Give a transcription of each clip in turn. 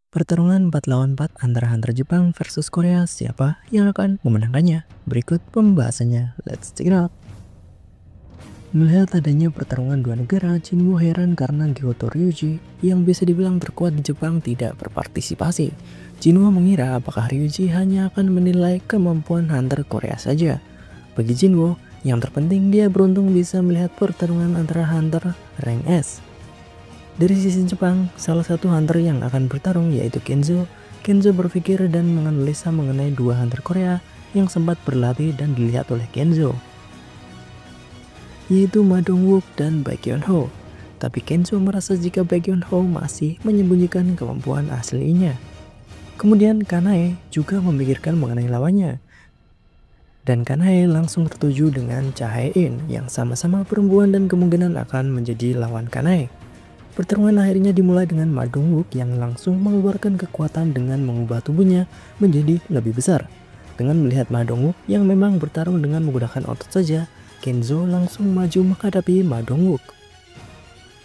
Pertarungan 4 lawan 4 antara Hunter Jepang versus Korea, siapa yang akan memenangkannya? Berikut pembahasannya, let's check it out. Melihat adanya pertarungan dua negara, Jinwoo heran karena Goto Ryuji yang bisa dibilang terkuat di Jepang tidak berpartisipasi. Jinwoo mengira apakah Ryuji hanya akan menilai kemampuan Hunter Korea saja. Bagi Jinwoo, yang terpenting dia beruntung bisa melihat pertarungan antara Hunter rank S. Dari sisi Jepang, salah satu Hunter yang akan bertarung yaitu Kenzo. Kenzo berpikir dan menganalisa mengenai dua Hunter Korea yang sempat berlatih dan dilihat oleh Kenzo, yaitu Ma Dong-wook dan Baek Yeon-ho. Tapi Kenzo merasa jika Baek Yeon-ho masih menyembunyikan kemampuan aslinya. Kemudian Kanae juga memikirkan mengenai lawannya. Dan Kanae langsung tertuju dengan Cha Hae-in yang sama-sama perempuan dan kemungkinan akan menjadi lawan Kanae. Pertarungan akhirnya dimulai dengan Ma Dong-wook yang langsung mengeluarkan kekuatan dengan mengubah tubuhnya menjadi lebih besar. Dengan melihat Ma Dong-wook yang memang bertarung dengan menggunakan otot saja, Kenzo langsung maju menghadapi Ma Dong-wook.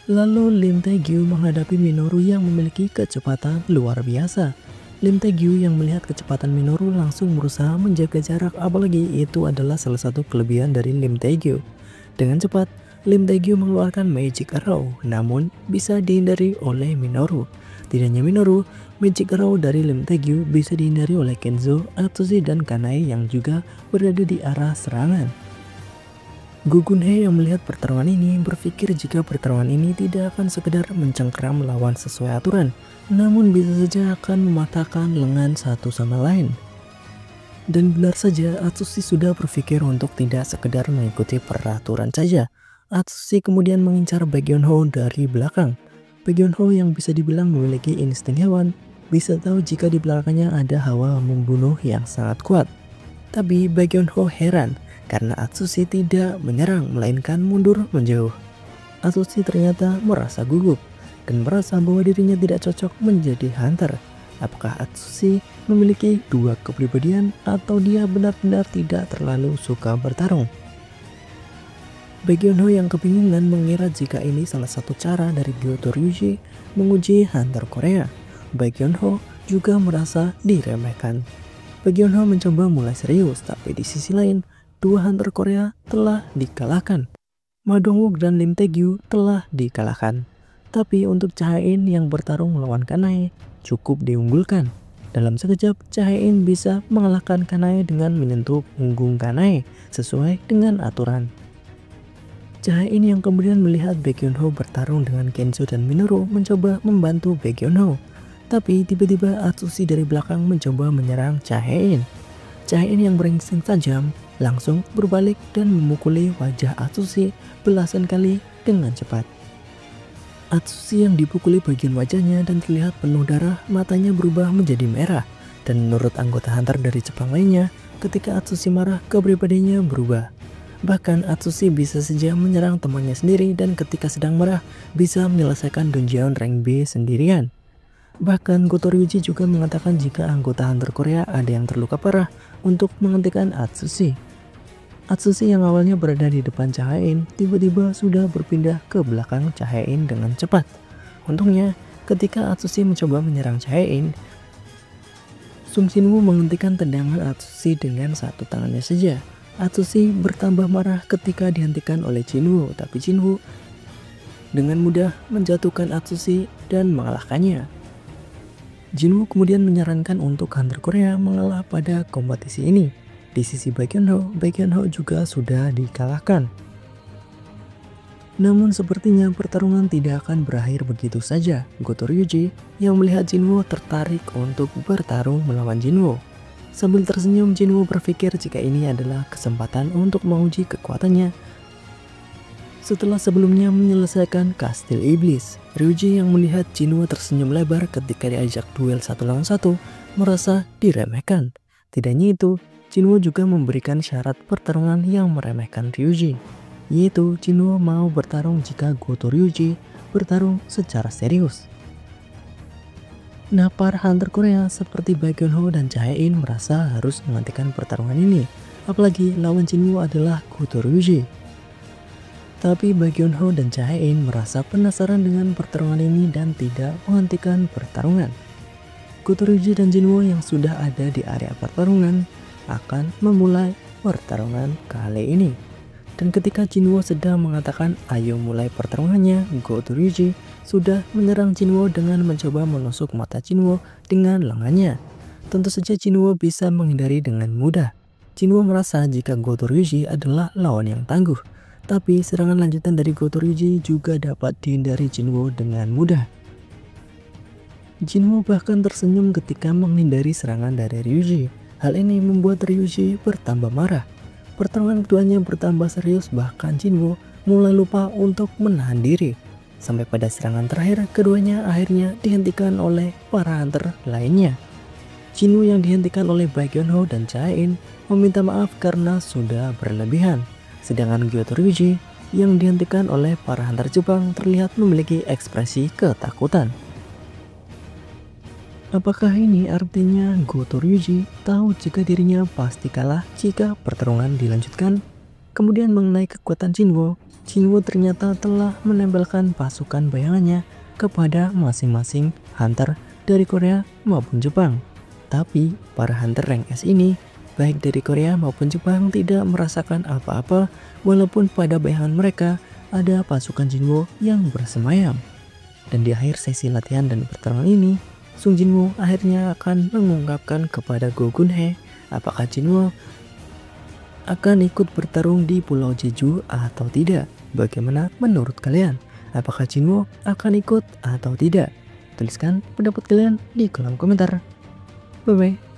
Lalu Lim Tae-gyu menghadapi Minoru yang memiliki kecepatan luar biasa. Lim Tae-gyu yang melihat kecepatan Minoru langsung berusaha menjaga jarak, apalagi itu adalah salah satu kelebihan dari Lim Tae-gyu. Dengan cepat, Lim Tae-gyu mengeluarkan Magic Arrow, namun bisa dihindari oleh Minoru. Tidak hanya Minoru, Magic Arrow dari Lim Tae-gyu bisa dihindari oleh Kenzo, Atsushi, dan Kanae yang juga berada di arah serangan. Go Gun-hye yang melihat pertarungan ini berpikir jika pertarungan ini tidak akan sekedar mencengkeram lawan sesuai aturan, namun bisa saja akan mematahkan lengan satu sama lain. Dan benar saja, Atsushi sudah berpikir untuk tidak sekedar mengikuti peraturan saja. Atsushi kemudian mengincar Baek Yeon-ho dari belakang. Baek Yeon-ho yang bisa dibilang memiliki insting hewan, bisa tahu jika di belakangnya ada hawa membunuh yang sangat kuat. Tapi Baek Yeon-ho heran karena Atsushi tidak menyerang melainkan mundur menjauh. Atsushi ternyata merasa gugup dan merasa bahwa dirinya tidak cocok menjadi hunter. Apakah Atsushi memiliki dua kepribadian atau dia benar-benar tidak terlalu suka bertarung? Baek Yeon-ho yang kebingungan mengira jika ini salah satu cara dari Goto Ryuji menguji Hunter Korea. Baek Yeon-ho juga merasa diremehkan. Baek Yeon-ho mencoba mulai serius, tapi di sisi lain, dua Hunter Korea telah dikalahkan. Ma Dong-wook dan Lim Tae-gyu telah dikalahkan. Tapi untuk Cha Hae-in yang bertarung melawan Kanae cukup diunggulkan. Dalam sekejap, Cha Hae-in bisa mengalahkan Kanae dengan menyentuh punggung Kanae sesuai dengan aturan. Cha Hae-in yang kemudian melihat Baek Yeon-ho bertarung dengan Kenzo dan Minoru mencoba membantu Baek Yeon-ho. Tapi tiba-tiba Atsushi dari belakang mencoba menyerang Cha Hae-in. Cha Hae-in yang berinsting tajam langsung berbalik dan memukuli wajah Atsushi belasan kali dengan cepat. Atsushi yang dipukuli bagian wajahnya dan terlihat penuh darah, matanya berubah menjadi merah. Dan menurut anggota Hunter dari Jepang lainnya, ketika Atsushi marah, kepribadiannya berubah. Bahkan Atsushi bisa saja menyerang temannya sendiri dan ketika sedang marah bisa menyelesaikan Donjeon rank B sendirian. Bahkan Goto Ryuji juga mengatakan jika anggota Hunter Korea ada yang terluka parah untuk menghentikan Atsushi. Atsushi yang awalnya berada di depan Cha Hae-in tiba-tiba sudah berpindah ke belakang Cha Hae-in dengan cepat. Untungnya ketika Atsushi mencoba menyerang Cha Hae-in, Sung Shin-woo menghentikan tendangan Atsushi dengan satu tangannya saja. Atsushi bertambah marah ketika dihentikan oleh Jinwoo, tapi Jinwoo dengan mudah menjatuhkan Atsushi dan mengalahkannya. Jinwoo kemudian menyarankan untuk Hunter Korea mengalah pada kompetisi ini. Di sisi Baek Yeon-ho juga sudah dikalahkan. Namun sepertinya pertarungan tidak akan berakhir begitu saja. Goto Ryuji yang melihat Jinwoo tertarik untuk bertarung melawan Jinwoo. Sambil tersenyum, Jinwoo berpikir jika ini adalah kesempatan untuk menguji kekuatannya. Setelah sebelumnya menyelesaikan Kastil Iblis, Ryuji yang melihat Jinwoo tersenyum lebar ketika diajak duel 1 lawan 1 merasa diremehkan. Tidak hanya itu, Jinwoo juga memberikan syarat pertarungan yang meremehkan Ryuji, yaitu Jinwoo mau bertarung jika Goto Ryuji bertarung secara serius. Nah, para Hunter Korea seperti Baek Yeon-ho dan Cha Hae-in merasa harus menghentikan pertarungan ini, apalagi lawan Jinwoo adalah Goto Ryuji. Tapi Baek Yeon-ho dan Cha Hae-in merasa penasaran dengan pertarungan ini dan tidak menghentikan pertarungan. Gotoryuji dan Jinwoo yang sudah ada di area pertarungan akan memulai pertarungan kali ini. Dan ketika Jinwoo sedang mengatakan ayo mulai pertarungannya, Gotoryuji sudah menyerang Jinwoo dengan mencoba menusuk mata Jinwoo dengan lengannya. Tentu saja Jinwoo bisa menghindari dengan mudah. Jinwoo merasa jika Gotoryuji adalah lawan yang tangguh, tapi serangan lanjutan dari Gotoryuji juga dapat dihindari Jinwoo dengan mudah. Jinwoo bahkan tersenyum ketika menghindari serangan dari Ryuji. Hal ini membuat Ryuji bertambah marah. Pertarungan keduanya bertambah serius, bahkan Jinwoo mulai lupa untuk menahan diri. Sampai pada serangan terakhir, keduanya akhirnya dihentikan oleh para hunter lainnya. Jinwoo yang dihentikan oleh Baekhyunho dan Cha-in meminta maaf karena sudah berlebihan. Sedangkan Gotoryuji yang dihentikan oleh para hunter Jepang terlihat memiliki ekspresi ketakutan. Apakah ini artinya Gotoryuji tahu jika dirinya pasti kalah jika pertarungan dilanjutkan? Kemudian mengenai kekuatan Jinwoo, Jinwoo ternyata telah menempelkan pasukan bayangannya kepada masing-masing hunter dari Korea maupun Jepang. Tapi para hunter rank S ini, baik dari Korea maupun Jepang, tidak merasakan apa-apa walaupun pada bayangan mereka ada pasukan Jinwoo yang bersemayam. Dan di akhir sesi latihan dan pertarungan ini, Sung Jinwoo akhirnya akan mengungkapkan kepada Go Gun-hye apakah Jinwoo akan ikut bertarung di Pulau Jeju atau tidak. Bagaimana menurut kalian? Apakah Jinwoo akan ikut atau tidak? Tuliskan pendapat kalian di kolom komentar. Bye bye.